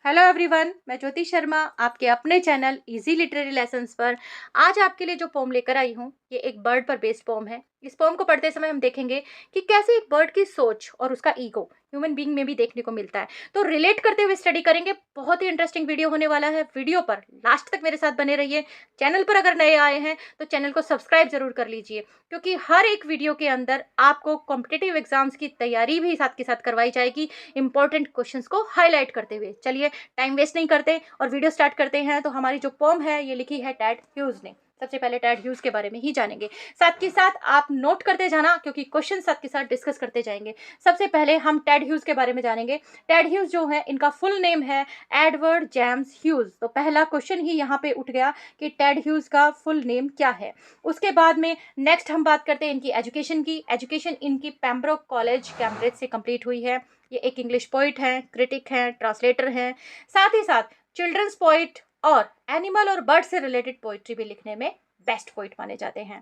Hello everyone, मैं ज्योति शर्मा आपके अपने चैनल इजी लिटरेरी लेसन्स पर आज आपके लिए जो पोम लेकर आई हूँ ये एक बर्ड पर बेस्ड पोम है। इस पोम को पढ़ते समय हम देखेंगे कि कैसे एक बर्ड की सोच और उसका ईगो ह्यूमन बीइंग में भी देखने को मिलता है। तो रिलेट करते हुए स्टडी करेंगे। बहुत ही इंटरेस्टिंग वीडियो होने वाला है। वीडियो पर लास्ट तक मेरे साथ बने रहिए। चैनल पर अगर नए आए हैं तो चैनल को सब्सक्राइब जरूर कर लीजिए, क्योंकि हर एक वीडियो के अंदर आपको कॉम्पिटिटिव एग्जाम्स की तैयारी भी साथ के साथ करवाई जाएगी, इंपॉर्टेंट क्वेश्चंस को हाईलाइट करते हुए। चलिए टाइम वेस्ट नहीं करते और वीडियो स्टार्ट करते हैं। तो हमारी जो पोम है ये लिखी है टेड ह्यूज ने। सबसे पहले टेड ह्यूज के बारे में ही जानेंगे, साथ के साथ आप नोट करते जाना क्योंकि क्वेश्चन साथ के साथ डिस्कस करते जाएंगे। सबसे पहले हम टेड ह्यूज के बारे में जानेंगे। टेड ह्यूज जो है इनका फुल नेम है एडवर्ड जेम्स ह्यूज। तो पहला क्वेश्चन ही यहाँ पे उठ गया कि टेड ह्यूज का फुल नेम क्या है। उसके बाद में नेक्स्ट हम बात करते हैं इनकी एजुकेशन की। एजुकेशन इनकी पेम्ब्रोक कॉलेज कैम्ब्रिज से कंप्लीट हुई है। ये एक इंग्लिश पोइट हैं, क्रिटिक हैं, ट्रांसलेटर हैं, साथ ही साथ चिल्ड्रंस पोइट और एनिमल और बर्ड से रिलेटेड पोइट्री भी लिखने में बेस्ट पोइट माने जाते हैं।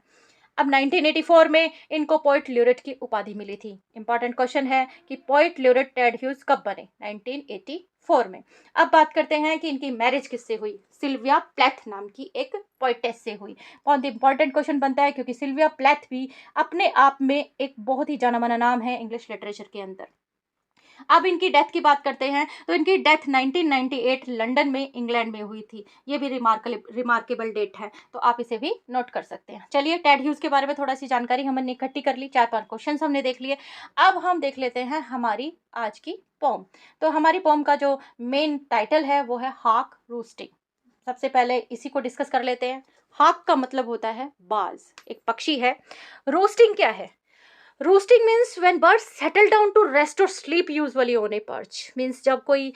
अब 1984 में इनको पोइट ल्यूरेट की उपाधि मिली थी। इंपॉर्टेंट क्वेश्चन है कि पोइट ल्यूरेट टेड ह्यूज कब बने? 1984 में। अब बात करते हैं कि इनकी मैरिज किससे हुई? सिल्विया प्लेथ नाम की एक पोइटेस से हुई। बहुत इंपॉर्टेंट क्वेश्चन बनता है क्योंकि सिल्विया प्लेथ भी अपने आप में एक बहुत ही जाना माना नाम है इंग्लिश लिटरेचर के अंदर। अब इनकी डेथ की बात करते हैं तो इनकी डेथ 1998 लंदन में, इंग्लैंड में हुई थी। ये भी रिमार्केबल डेट है, तो आप इसे भी नोट कर सकते हैं। चलिए टेड ह्यूज के बारे में थोड़ा सी जानकारी हमने इकट्ठी कर ली। 4-5 क्वेश्चन हमने देख लिए। अब हम देख लेते हैं हमारी आज की पोम। तो हमारी पोम का जो मेन टाइटल है वो है हाक रूस्टिंग। सबसे पहले इसी को डिस्कस कर लेते हैं। हाक का मतलब होता है बाज, एक पक्षी है। रोस्टिंग क्या है? Roosting means when birds settle down to rest और sleep usually on a perch. Means जब कोई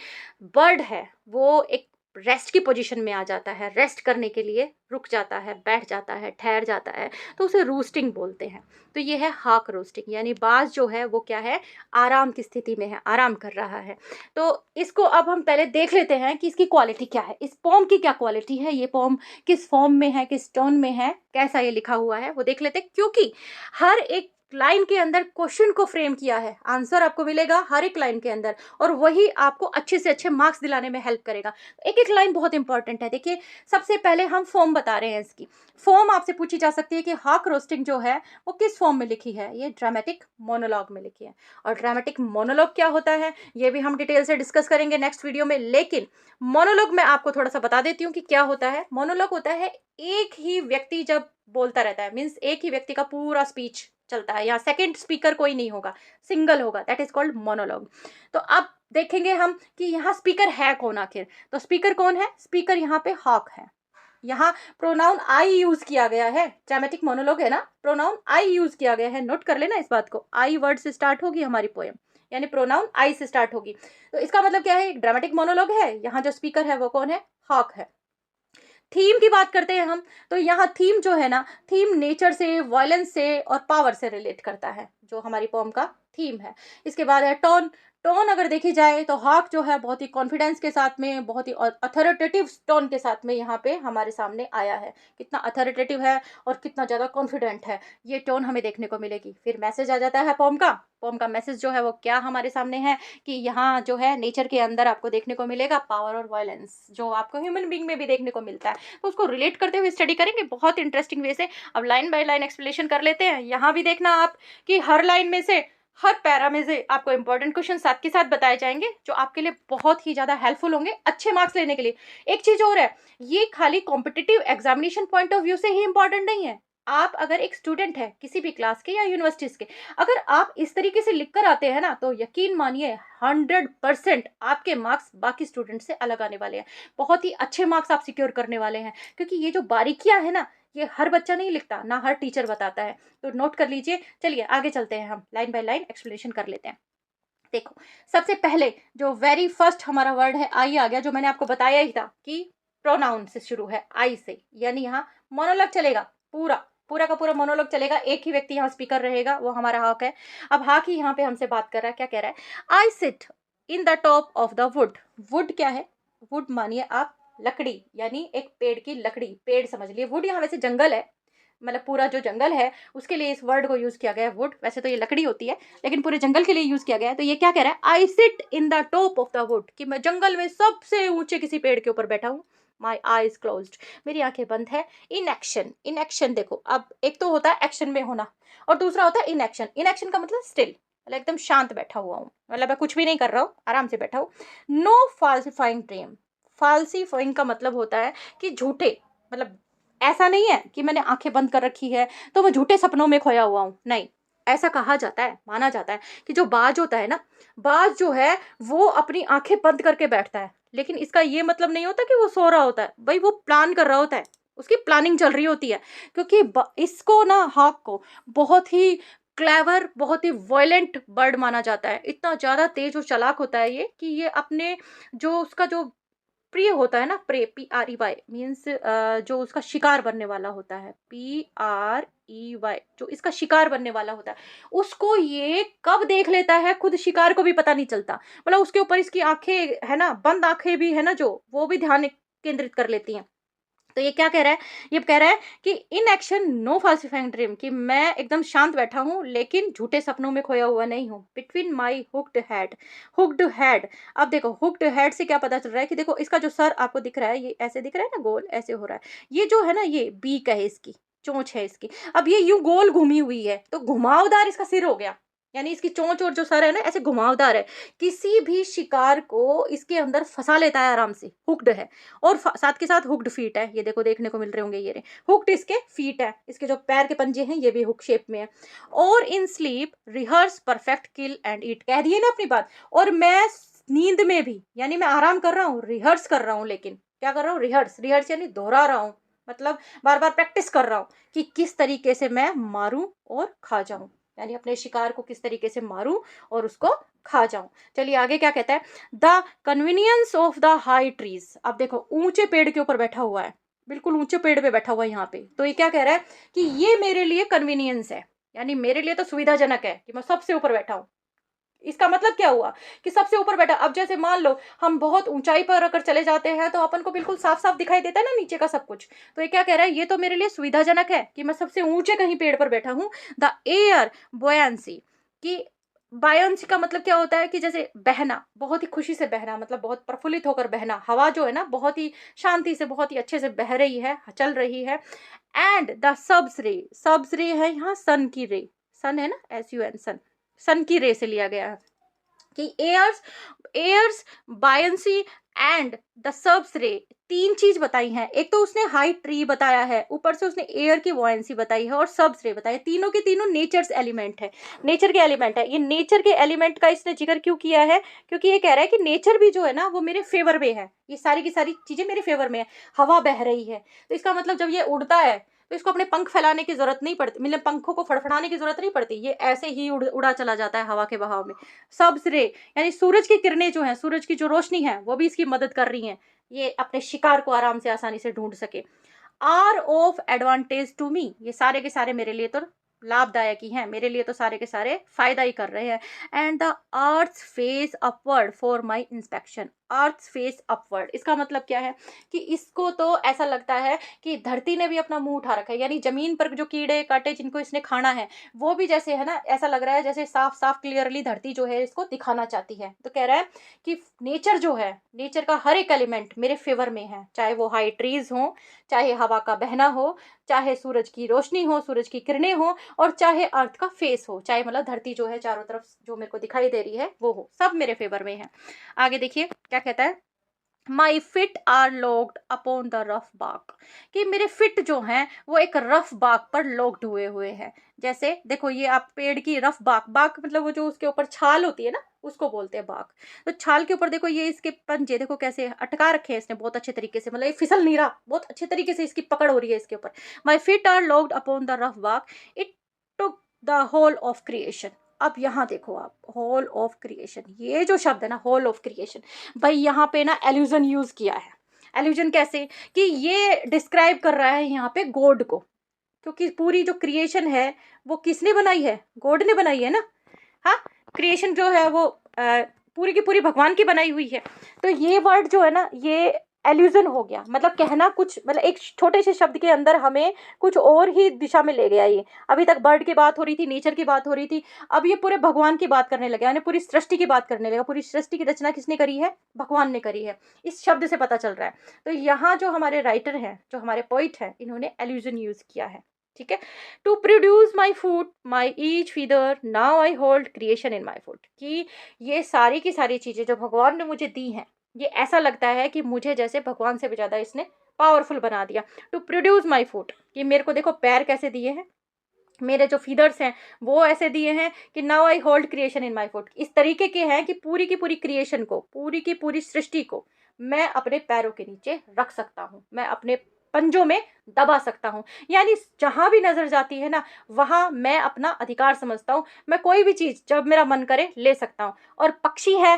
बर्ड है वो एक रेस्ट की पोजीशन में आ जाता है, रेस्ट करने के लिए रुक जाता है, बैठ जाता है, ठहर जाता है, तो उसे रोस्टिंग बोलते हैं। तो ये है हाक रोस्टिंग, यानी बाज जो है वो क्या है? आराम की स्थिति में है, आराम कर रहा है। तो इसको अब हम पहले देख लेते हैं कि इसकी क्वालिटी क्या है, इस पोम की क्या क्वालिटी है, ये पोम किस फॉर्म में है, किस टोन में है, कैसा ये लिखा हुआ है वो देख लेते हैं। क्योंकि हर एक लाइन के अंदर क्वेश्चन को फ्रेम किया है, आंसर आपको मिलेगा हर एक लाइन के अंदर, और वही आपको अच्छे से अच्छे मार्क्स दिलाने में हेल्प करेगा। एक एक लाइन बहुत इंपॉर्टेंट है। देखिए सबसे पहले हम फॉर्म बता रहे हैं इसकी। फॉर्म आपसे पूछी जा सकती है कि हाक रोस्टिंग जो है वो किस फॉर्म में लिखी है? ये ड्रामेटिक मोनोलॉग में लिखी है। और ड्रामेटिक मोनोलॉग क्या होता है ये भी हम डिटेल से डिस्कस करेंगे नेक्स्ट वीडियो में। लेकिन मोनोलॉग में आपको थोड़ा सा बता देती हूँ कि क्या होता है। मोनोलॉग होता है एक ही व्यक्ति जब बोलता रहता है, मीन्स एक ही व्यक्ति का पूरा स्पीच चलता है, यहाँ सेकंड स्पीकर कोई नहीं होगा, सिंगल होगा, दैट इज कॉल्ड मोनोलॉग। तो अब देखेंगे हम कि यहाँ स्पीकर है कौन आखिर। तो स्पीकर कौन है? स्पीकर यहाँ पे हॉक है। यहाँ प्रोनाउन आई यूज किया गया है। ड्रामेटिक मोनोलॉग है ना, प्रोनाउन आई यूज किया गया है। नोट कर लेना इस बात को। आई वर्ड से स्टार्ट होगी हमारी पोएम, यानी प्रोनाउन आई से स्टार्ट होगी। तो इसका मतलब क्या है? एक ड्रामेटिक मोनोलॉग है। यहाँ जो स्पीकर है वो कौन है? हॉक है। थीम की बात करते हैं हम, तो यहाँ थीम जो है ना, थीम नेचर से, वायलेंस से और पावर से रिलेट करता है, जो हमारी पोम का थीम है। इसके बाद है टोन। टोन अगर देखी जाए तो हॉक जो है बहुत ही कॉन्फिडेंस के साथ में, बहुत ही अथॉरिटेटिव टोन के साथ में यहाँ पे हमारे सामने आया है। कितना अथॉरिटेटिव है और कितना ज़्यादा कॉन्फिडेंट है, ये टोन हमें देखने को मिलेगी। फिर मैसेज आ जाता है पोम का। पोम का मैसेज जो है वो क्या हमारे सामने है कि यहाँ जो है नेचर के अंदर आपको देखने को मिलेगा पावर और वायलेंस, जो आपको ह्यूमन बीइंग में भी देखने को मिलता है। तो उसको रिलेट करते हुए स्टडी करेंगे बहुत इंटरेस्टिंग वे से। अब लाइन बाय लाइन एक्सप्लेनेशन कर लेते हैं। यहाँ भी देखना आप कि हर लाइन में से, हर पैरा में से आपको इंपॉर्टेंट क्वेश्चन साथ के साथ बताए जाएंगे, जो आपके लिए बहुत ही ज्यादा हेल्पफुल होंगे अच्छे मार्क्स लेने के लिए। एक चीज और है, ये खाली competitive examination point of view से ही इंपॉर्टेंट नहीं है। आप अगर एक स्टूडेंट है किसी भी क्लास के या यूनिवर्सिटीज के, अगर आप इस तरीके से लिख कर आते हैं ना, तो यकीन मानिए 100% आपके मार्क्स बाकी स्टूडेंट से अलग आने वाले हैं। बहुत ही अच्छे मार्क्स आप सिक्योर करने वाले हैं, क्योंकि ये जो बारीकियां है ना, ये हर बच्चा नहीं लिखता, ना हर टीचर बताता है। तो नोट कर लीजिए। चलिए आगे चलते हैं, हम लाइन बाय लाइन एक्सप्लेनेशन कर लेते हैं। देखो सबसे पहले जो वेरी फर्स्ट हमारा वर्ड है आई आ गया, जो मैंने आपको बताया ही था कि प्रोनाउन से शुरू है, आई से, यानी यहाँ मोनोलॉग चलेगा। पूरा पूरा का पूरा मोनोलॉग चलेगा। एक ही व्यक्ति यहाँ स्पीकर रहेगा, वो हमारा हॉक है। अब हॉक ही यहाँ पे हमसे बात कर रहा है। क्या कह रहा है? I sit in the top of the wood. Would क्या है? वुड मानिए आप लकड़ी, यानी एक पेड़ की लकड़ी, पेड़ समझ लिए। वुड यहाँ वैसे जंगल है, मतलब पूरा जो जंगल है उसके लिए इस वर्ड को यूज किया गया है, वुड। वैसे तो ये लकड़ी होती है, लेकिन पूरे जंगल के लिए यूज किया गया है। तो ये क्या कह रहा है, I sit in the top of the wood, कि मैं जंगल में सबसे ऊंचे किसी पेड़ के ऊपर बैठा हूँ। माई आईज क्लोज्ड, मेरी आंखें बंद है। इन एक्शन, इन एक्शन देखो, अब एक तो होता है एक्शन में होना और दूसरा होता है इन एक्शन। इन एक्शन का मतलब स्टिल, मतलब एकदम शांत बैठा हुआ हूँ, मतलब मैं कुछ भी नहीं कर रहा हूँ, आराम से बैठा हूँ। नो फाल्सिफाइंग ड्रीम, फाल्सिफाइंग का मतलब होता है कि झूठे, मतलब ऐसा नहीं है कि मैंने आंखें बंद कर रखी है तो मैं झूठे सपनों में खोया हुआ हूँ, नहीं। ऐसा कहा जाता है, माना जाता है कि जो बाज होता है ना, बाज जो है वो अपनी आंखें बंद करके बैठता है, लेकिन इसका ये मतलब नहीं होता कि वो सो रहा होता है, भाई वो प्लान कर रहा होता है, उसकी प्लानिंग चल रही होती है। क्योंकि इसको ना, हॉक को बहुत ही क्लेवर, बहुत ही वायलेंट बर्ड माना जाता है। इतना ज्यादा तेज और चालाक होता है ये कि ये अपने जो उसका जो प्रिय होता है ना, प्रे, PREY मीन्स जो उसका शिकार बनने वाला होता है, PREY, जो इसका शिकार बनने वाला होता है, उसको ये कब देख लेता है खुद शिकार को भी पता नहीं चलता। मतलब उसके ऊपर इसकी आंखें है ना, बंद आंखें भी है ना, जो वो भी ध्यान केंद्रित कर लेती हैं। तो ये क्या कह रहा है, ये कह रहा है कि इन एक्शन नो फाल्सिफाइंग ड्रीम, कि मैं एकदम शांत बैठा हूं लेकिन झूठे सपनों में खोया हुआ नहीं हूं। Between my hooked head, hooked head, अब देखो हुक्ड हेड से क्या पता चल रहा है कि देखो इसका जो सर आपको दिख रहा है, ये ऐसे दिख रहा है ना, गोल ऐसे हो रहा है, ये जो है ना, ये बीक है इसकी, चोंच है इसकी। अब ये यूं गोल घूमी हुई है तो घुमावदार इसका सिर हो गया, यानी इसकी चोंच और जो सर है ना ऐसे घुमावदार है, किसी भी शिकार को इसके अंदर फंसा लेता है आराम से, हुक्ड है। और साथ के साथ हुक्ड फीट है, ये देखो देखने को मिल रहे होंगे, ये रे हुक्ड इसके फीट है, इसके जो पैर के पंजे हैं ये भी हुक शेप में है। और in sleep rehearse perfect kill and eat, कह दिए ना अपनी बात। और मैं नींद में भी, यानी मैं आराम कर रहा हूँ, रिहर्स कर रहा हूँ, लेकिन क्या कर रहा हूँ, रिहर्स, रिहर्स यानी दोहरा रहा हूँ, मतलब बार बार प्रैक्टिस कर रहा हूँ कि किस तरीके से मैं मारूं और खा जाऊं, यानी अपने शिकार को किस तरीके से मारूं और उसको खा जाऊं। चलिए आगे क्या कहता है, the convenience of the high trees, अब देखो ऊंचे पेड़ के ऊपर बैठा हुआ है, बिल्कुल ऊंचे पेड़ पे बैठा हुआ है यहाँ पे। तो ये क्या कह रहा है कि ये मेरे लिए कन्वीनियंस है, यानी मेरे लिए तो सुविधाजनक है कि मैं सबसे ऊपर बैठा हूँ। इसका मतलब क्या हुआ कि सबसे ऊपर बैठा, अब जैसे मान लो हम बहुत ऊंचाई पर अगर चले जाते हैं तो अपन को बिल्कुल साफ साफ दिखाई देता है ना नीचे का सब कुछ। तो ये क्या कह रहा है, ये तो मेरे लिए सुविधाजनक है कि मैं सबसे ऊंचे कहीं पेड़ पर बैठा हूं। द एयर बोयांसी, कि बायोन्सी का मतलब क्या होता है कि जैसे बहना, बहुत ही खुशी से बहना, मतलब बहुत प्रफुल्लित होकर बहना, हवा जो है ना बहुत ही शांति से, बहुत ही अच्छे से बह रही है, चल रही है। एंड द सब्स रे, सब्स रे है यहाँ सन की रे, सन है ना, SUN, सन, सन की रे से लिया गया है कि एयर्स, एयर्स बायंसी एंड द सर्ब्स रे, तीन चीज बताई हैं। एक तो उसने हाई ट्री बताया है, ऊपर से उसने एयर की वॉयंसी बताई है और सर्ब्स रे बताई है। तीनों के तीनों नेचर्स एलिमेंट है, नेचर के एलिमेंट है। ये नेचर के एलिमेंट का इसने जिक्र क्यों किया है, क्योंकि ये कह रहा है कि नेचर भी जो है ना वो मेरे फेवर में है, ये सारी की सारी चीजें मेरे फेवर में है। हवा बह रही है तो इसका मतलब जब ये उड़ता है तो इसको अपने पंख फैलाने की जरूरत नहीं पड़ती, मतलब पंखों को फड़फड़ाने की जरूरत नहीं पड़ती, ये ऐसे ही उड़ा चला जाता है हवा के बहाव में। सब्स रे यानी सूरज की किरणें जो हैं, सूरज की जो रोशनी है वो भी इसकी मदद कर रही हैं, ये अपने शिकार को आराम से आसानी से ढूंढ सके। Are of advantage to me, ये सारे के सारे मेरे लिए तो लाभदायक ही हैं, मेरे लिए तो सारे के सारे फायदा ही कर रहे हैं। And the earth face upward for my inspection, earth face upward इसका मतलब क्या है कि इसको तो ऐसा लगता है कि धरती ने भी अपना मुंह उठा रखा है, यानी जमीन पर जो कीड़े काटे जिनको इसने खाना है वो भी जैसे है ना, ऐसा लग रहा है जैसे साफ साफ क्लियरली धरती जो है इसको दिखाना चाहती है। तो कह रहा है कि नेचर जो है, नेचर का हर एक एलिमेंट मेरे फेवर में है, चाहे वो हाई ट्रीज हो, चाहे हवा का बहना हो, चाहे सूरज की रोशनी हो, सूरज की किरणें हो, और चाहे अर्थ का फेस हो, चाहे मतलब धरती जो है चारों तरफ जो मेरे को दिखाई दे रही है वो हो, सब मेरे फेवर में है। आगे देखिए क्या कहता है, my feet are locked upon the rough bark, कि मेरे फिट जो हैं वो एक रफ बाक पर लॉक्ड हुए हुए हैं। जैसे देखो ये आप पेड़ की रफ बाक, बाक मतलब वो जो उसके ऊपर छाल होती है ना उसको बोलते हैं बाक। तो छाल के ऊपर देखो ये इसके पंजे देखो कैसे अटका रखे हैं इसने बहुत अच्छे तरीके से, मतलब ये फिसल नहीं रहा, बहुत अच्छे तरीके से इसकी पकड़ हो रही है इसके ऊपर। My feet are locked upon the rough bark, it took the whole of creation. अब यहाँ देखो आप, होल ऑफ क्रिएशन, ये जो शब्द है ना होल ऑफ क्रिएशन, भाई यहाँ पे ना एल्यूजन यूज किया है। एल्यूजन कैसे, कि ये डिस्क्राइब कर रहा है यहाँ पे गॉड को, क्योंकि पूरी जो क्रिएशन है वो किसने बनाई है, गॉड ने बनाई है ना। हाँ, क्रिएशन जो है वो पूरी की पूरी भगवान की बनाई हुई है। तो ये वर्ड जो है ना ये एल्यूजन हो गया, मतलब कहना कुछ, मतलब एक छोटे से शब्द के अंदर हमें कुछ और ही दिशा में ले गया ये। अभी तक बर्ड की बात हो रही थी, नेचर की बात हो रही थी, अब ये पूरे भगवान की बात करने लगे, यानी पूरी सृष्टि की बात करने लगा। पूरी सृष्टि की रचना किसने करी है? भगवान ने करी है, इस शब्द से पता चल रहा है। तो यहाँ जो हमारे राइटर हैं, जो हमारे पोइट हैं, इन्होंने एल्यूजन यूज किया है, ठीक है। To produce my food my each feather now I hold creation in my food, कि ये सारी की सारी चीजें जो भगवान ने मुझे दी हैं, ये ऐसा लगता है कि मुझे जैसे भगवान से भी ज्यादा इसने पावरफुल बना दिया। टू प्रोड्यूस माई फूड, कि मेरे को देखो पैर कैसे दिए हैं, मेरे जो फीदर्स हैं वो ऐसे दिए हैं कि now I hold creation in my foot, इस तरीके के हैं कि पूरी की पूरी क्रिएशन को, पूरी की पूरी सृष्टि को मैं अपने पैरों के नीचे रख सकता हूँ, मैं अपने पंजों में दबा सकता हूँ। यानी जहां भी नजर जाती है ना, वहां मैं अपना अधिकार समझता हूँ, मैं कोई भी चीज जब मेरा मन करे ले सकता हूँ। और पक्षी है,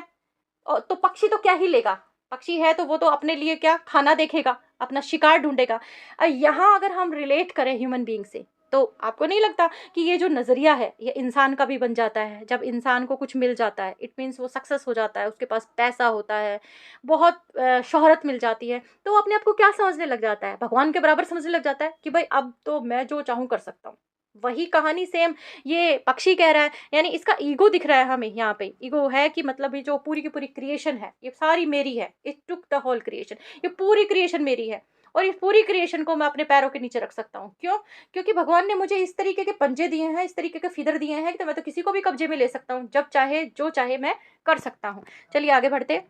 तो पक्षी तो क्या ही लेगा, पक्षी है तो वो तो अपने लिए क्या खाना देखेगा, अपना शिकार ढूंढेगा। यहाँ अगर हम रिलेट करें ह्यूमन बीइंग से, तो आपको नहीं लगता कि ये जो नज़रिया है ये इंसान का भी बन जाता है? जब इंसान को कुछ मिल जाता है, इट मीन्स वो सक्सेस हो जाता है, उसके पास पैसा होता है, बहुत शोहरत मिल जाती है, तो वो अपने आप को क्या समझने लग जाता है? भगवान के बराबर समझने लग जाता है कि भाई अब तो मैं जो चाहूँ कर सकता हूँ। वही कहानी सेम ये पक्षी कह रहा है, यानी इसका ईगो दिख रहा है हमें यहाँ पे। ईगो है कि मतलब ये जो पूरी की पूरी क्रिएशन है ये सारी मेरी है, it took the whole creation, ये पूरी क्रिएशन मेरी है, और इस पूरी क्रिएशन को मैं अपने पैरों के नीचे रख सकता हूँ। क्यों? क्योंकि भगवान ने मुझे इस तरीके के पंजे दिए हैं, इस तरीके के फीदर दिए हैं, तो मैं तो किसी को भी कब्जे में ले सकता हूँ, जब चाहे जो चाहे मैं कर सकता हूँ। चलिए आगे बढ़ते।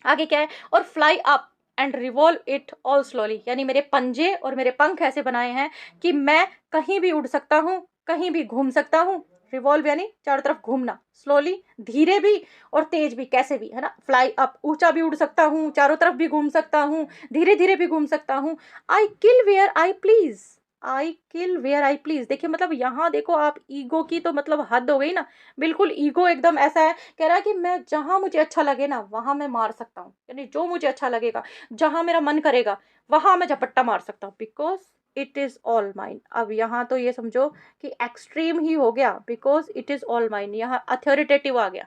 आगे क्या है? और fly up and revolve it all slowly, यानी मेरे पंजे और मेरे पंख ऐसे बनाए हैं कि मैं कहीं भी उड़ सकता हूँ, कहीं भी घूम सकता हूँ। रिवॉल्व यानी चारों तरफ घूमना, स्लोली धीरे भी और तेज भी, कैसे भी, है ना। फ्लाई अप, ऊंचा भी उड़ सकता हूँ, चारों तरफ भी घूम सकता हूँ, धीरे धीरे भी घूम सकता हूँ। I kill where I please, I kill where I please. देखिए मतलब यहाँ देखो आप, ईगो की तो मतलब हद हो गई ना, बिल्कुल ईगो एकदम ऐसा है, कह रहा है कि मैं जहां मुझे अच्छा लगे ना वहां मैं मार सकता हूँ, यानी जो मुझे अच्छा लगेगा, जहां मेरा मन करेगा वहां मैं झपट्टा मार सकता हूँ, because it is all mine. अब यहाँ तो ये समझो कि एक्सट्रीम ही हो गया, because it is all mine, यहाँ अथॉरिटेटिव आ गया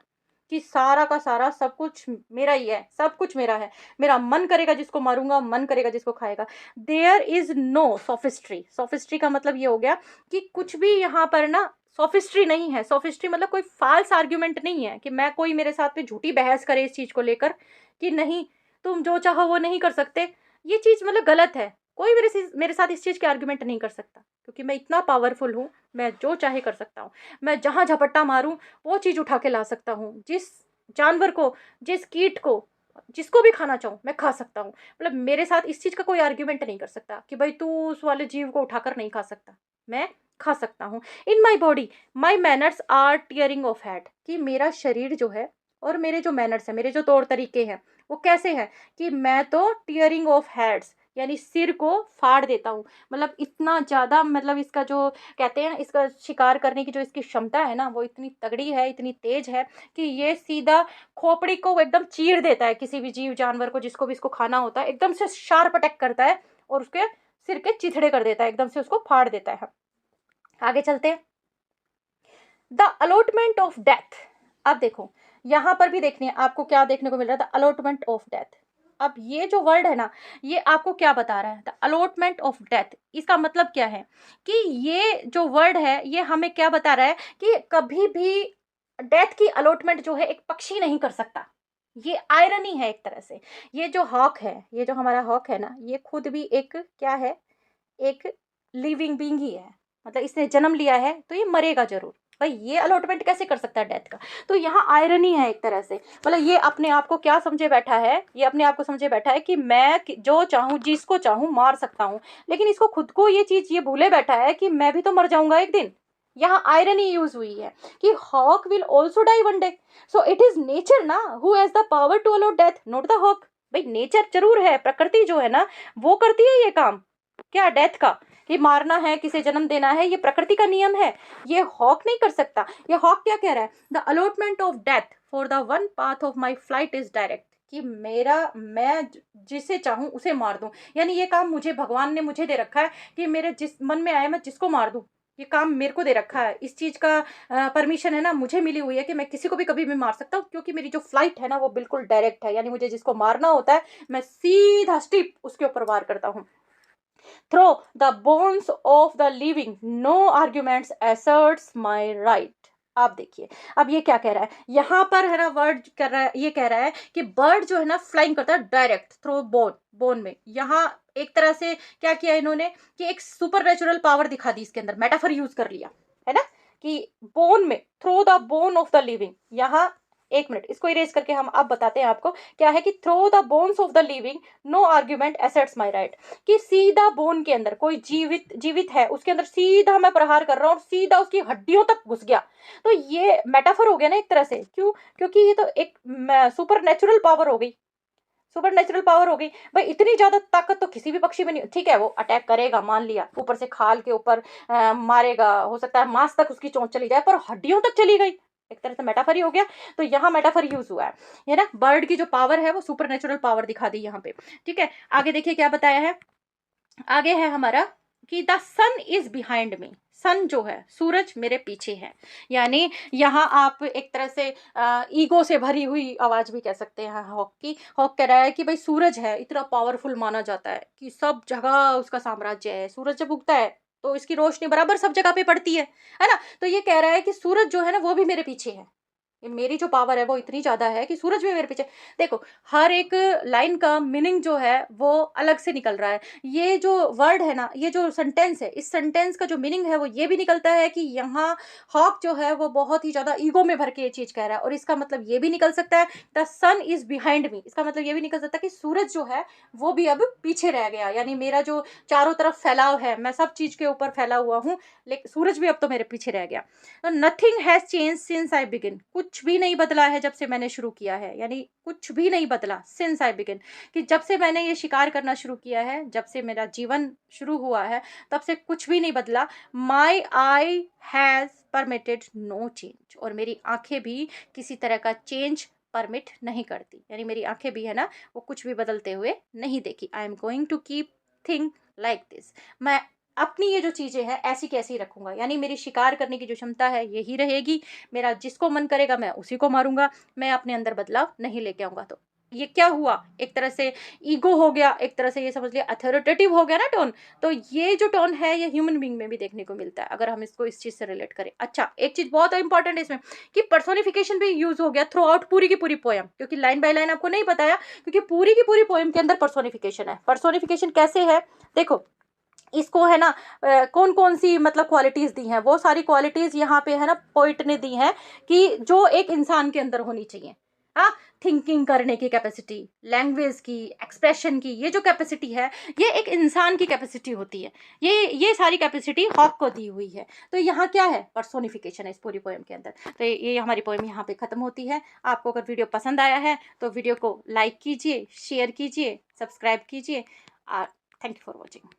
कि सारा का सारा सब कुछ मेरा ही है, सब कुछ मेरा है, मेरा मन करेगा जिसको मारूंगा, मन करेगा जिसको खाएगा। देयर इज नो सोफिस्ट्री, सोफिस्ट्री का मतलब ये हो गया कि कुछ भी यहाँ पर ना सोफिस्ट्री नहीं है। सोफिस्ट्री मतलब कोई फाल्स आर्ग्यूमेंट नहीं है कि मैं, कोई मेरे साथ में झूठी बहस करे इस चीज को लेकर कि नहीं तुम जो चाहो वो नहीं कर सकते, ये चीज मतलब गलत है। कोई मेरे साथ इस चीज के आर्ग्यूमेंट नहीं कर सकता, क्योंकि मैं इतना पावरफुल हूँ, मैं जो चाहे कर सकता हूँ। मैं जहां झपट्टा मारूं वो चीज उठा के ला सकता हूँ, जिस जानवर को, जिस कीट को, जिसको भी खाना चाहूँ मैं खा सकता हूँ। मतलब मेरे साथ इस चीज का कोई आर्ग्यूमेंट नहीं कर सकता कि भाई तू उस वाले जीव को उठाकर नहीं खा सकता, मैं खा सकता हूँ। In my body my manners are tearing off head, कि मेरा शरीर जो है और मेरे जो मैनर्स है, मेरे जो तौर तरीके हैं वो कैसे हैं कि मैं तो टीयरिंग ऑफ हेड्स, यानी सिर को फाड़ देता हूँ। मतलब इतना ज़्यादा, मतलब इसका जो कहते हैं, इसका शिकार करने की जो इसकी क्षमता है ना, वो इतनी तगड़ी है, इतनी तेज है कि ये सीधा खोपड़ी को वो एकदम चीर देता है, किसी भी जीव जानवर को जिसको भी इसको खाना होता है एकदम से शार्प अटैक करता है और उसके सिर के चिथड़े कर देता है, एकदम से उसको फाड़ देता है। आगे चलते हैं। The allotment of death. अब देखो यहाँ पर भी देखने आपको क्या देखने को मिल रहा है, द अलॉटमेंट ऑफ डेथ। अब ये जो वर्ड है ना, ये आपको क्या बता रहा है? द अलॉटमेंट ऑफ डेथ, इसका मतलब क्या है कि ये जो वर्ड है ये हमें क्या बता रहा है कि कभी भी डेथ की अलॉटमेंट जो है एक पक्षी नहीं कर सकता। ये आयरनी है एक तरह से। ये जो हॉक है, ये जो हमारा हॉक है ना, ये खुद भी एक क्या है, एक लिविंग बीइंग ही है, मतलब इसने जन्म लिया है तो ये मरेगा जरूर। भाई ये अलॉटमेंट कैसे कर सकता है डेथ का? तो यहाँ आयरनी है एक तरह से, मतलब ये अपने आप को क्या समझे बैठा है, ये अपने आप को समझे बैठा है कि मैं जो चाहूँ जिसको चाहूँ मार सकता हूँ, लेकिन इसको खुद को ये चीज ये भूले बैठा है कि मैं भी तो मर जाऊंगा एक दिन। यहाँ आयरनी यूज हुई है कि hawk will also die one day, so it is nature ना who has the power to allot death, not the hawk. भाई नेचर जरूर है, प्रकृति जो है ना वो करती है ये काम, क्या डेथ का, कि मारना है, किसे जन्म देना है, ये प्रकृति का नियम है, ये हॉक नहीं कर सकता। ये हॉक क्या कह रहा है? The allotment of death for the one path of my flight is direct, कि मैं जिसे चाहूँ उसे मार दूं, यानी ये काम मुझे भगवान ने मुझे दे रखा है कि मेरे जिस मन में आए मैं जिसको मार दूं, ये काम मेरे को दे रखा है, इस चीज़ का परमिशन है ना मुझे मिली हुई है कि मैं किसी को भी कभी भी मार सकता हूँ, क्योंकि मेरी जो फ्लाइट है ना वो बिल्कुल डायरेक्ट है, यानी मुझे जिसको मारना होता है मैं सीधा स्टिप उसके ऊपर वार करता हूँ। Throw the bones of the living, no arguments asserts my right. आप देखिए, अब ये क्या कह रहा है यहाँ पर है ना, वर्ड कर रहा है, ये कह रहा है कि बर्ड जो है ना फ्लाइंग करता है डायरेक्ट थ्रो बोन, बोन में। यहाँ एक तरह से क्या किया इन्होंने कि एक सुपर नेचुरल पावर दिखा दी, इसके अंदर मेटाफर यूज कर लिया है ना, कि बोन में, throw the bone of the living. यहाँ एक मिनट, इसको इरेज करके हम अब बताते हैं आपको क्या है कि throw the bones of the living, no argument asserts my right. कि सीधा बोन के अंदर, कोई जीवित जीवित है उसके अंदर सीधा मैं प्रहार कर रहा हूँ और सीधा उसकी हड्डियों तक घुस गया, तो ये मेटाफर हो गया ना एक तरह से। क्यों? क्योंकि ये तो एक सुपर नेचुरल पावर हो गई, सुपर नेचुरल पावर हो गई भाई। इतनी ज्यादा ताकत तो किसी भी पक्षी में नहीं। ठीक है, वो अटैक करेगा, मान लिया ऊपर से खाल के ऊपर मारेगा, हो सकता है मांस तक उसकी चोट चली जाए, पर हड्डियों तक चली गई, एक तरह से मेटाफर ही हो गया। तो यहाँ मेटाफर यूज हुआ है ना, बर्ड की जो पावर है वो सुपर नेचुरल पावर दिखा दी यहाँ पे। ठीक है, आगे देखिए क्या बताया है, आगे है हमारा कि the sun is behind me, sun जो है सूरज मेरे पीछे है। यानी यहाँ आप एक तरह से ईगो से भरी हुई आवाज भी कह सकते हैं हॉक की। हॉक कह रहा है कि भाई सूरज है, इतना पावरफुल माना जाता है कि सब जगह उसका साम्राज्य है। सूरज जब उगता है तो इसकी रोशनी बराबर सब जगह पे पड़ती है ना। तो ये कह रहा है कि सूरज जो है ना वो भी मेरे पीछे है, मेरी जो पावर है वो इतनी ज्यादा है कि सूरज भी मेरे पीछे। देखो, हर एक लाइन का मीनिंग जो है वो अलग से निकल रहा है। ये जो वर्ड है ना, ये जो सेंटेंस है, इस सेंटेंस का जो मीनिंग है वो ये भी निकलता है कि यहाँ हॉक जो है वो बहुत ही ज्यादा ईगो में भर के ये चीज कह रहा है। और इसका मतलब ये भी निकल सकता है the sun is behind me, इसका मतलब ये भी निकल सकता है कि सूरज जो है वो भी अब पीछे रह गया, यानी मेरा जो चारों तरफ फैलाव है, मैं सब चीज के ऊपर फैला हुआ हूँ, लेकिन सूरज भी अब तो मेरे पीछे रह गया। Nothing has change since I begin, कुछ भी नहीं बदला है जब से मैंने शुरू किया है, यानी कुछ भी नहीं बदला सिंस आई बिगिन, कि जब से मैंने ये शिकार करना शुरू किया है, जब से मेरा जीवन शुरू हुआ है, तब से कुछ भी नहीं बदला। My eye has permitted no change, और मेरी आंखें भी किसी तरह का चेंज परमिट नहीं करती, यानी मेरी आंखें भी है ना वो कुछ भी बदलते हुए नहीं देखी। I am going to keep thing like this, मैं अपनी ये जो चीजें हैं ऐसी कैसी रखूंगा, यानी मेरी शिकार करने की जो क्षमता है यही रहेगी। मेरा जिसको मन करेगा मैं उसी को मारूंगा, मैं अपने अंदर बदलाव नहीं लेके आऊंगा। तो ये क्या हुआ, एक तरह से ईगो हो गया, एक तरह से ये समझ लिया अथॉरिटेटिव हो गया ना टोन। तो ये जो टोन है ये ह्यूमन बीइंग में भी देखने को मिलता है, अगर हम इसको इस चीज से रिलेट करें। अच्छा, एक चीज बहुत इंपॉर्टेंट है इसमें कि पर्सोनिफिकेशन भी यूज हो गया थ्रू आउट पूरी की पूरी पोएम, क्योंकि लाइन बाय लाइन आपको नहीं बताया, क्योंकि पूरी की पूरी पोएम के अंदर पर्सोनिफिकेशन है। पर्सोनिफिकेशन कैसे है, देखो इसको है ना कौन कौन सी मतलब क्वालिटीज दी हैं, वो सारी क्वालिटीज यहाँ पे है ना पोइट ने दी हैं कि जो एक इंसान के अंदर होनी चाहिए। हाँ, थिंकिंग करने की कैपेसिटी, लैंग्वेज की, एक्सप्रेशन की, ये जो कैपेसिटी है ये एक इंसान की कैपेसिटी होती है। ये सारी कैपेसिटी हॉक को दी हुई है। तो यहाँ क्या है, पर्सोनिफिकेशन है इस पूरी पोएम के अंदर। तो ये हमारी पोएम यहाँ पे खत्म होती है। आपको अगर वीडियो पसंद आया है तो वीडियो को लाइक कीजिए, शेयर कीजिए, सब्सक्राइब कीजिए। Thank you for watching.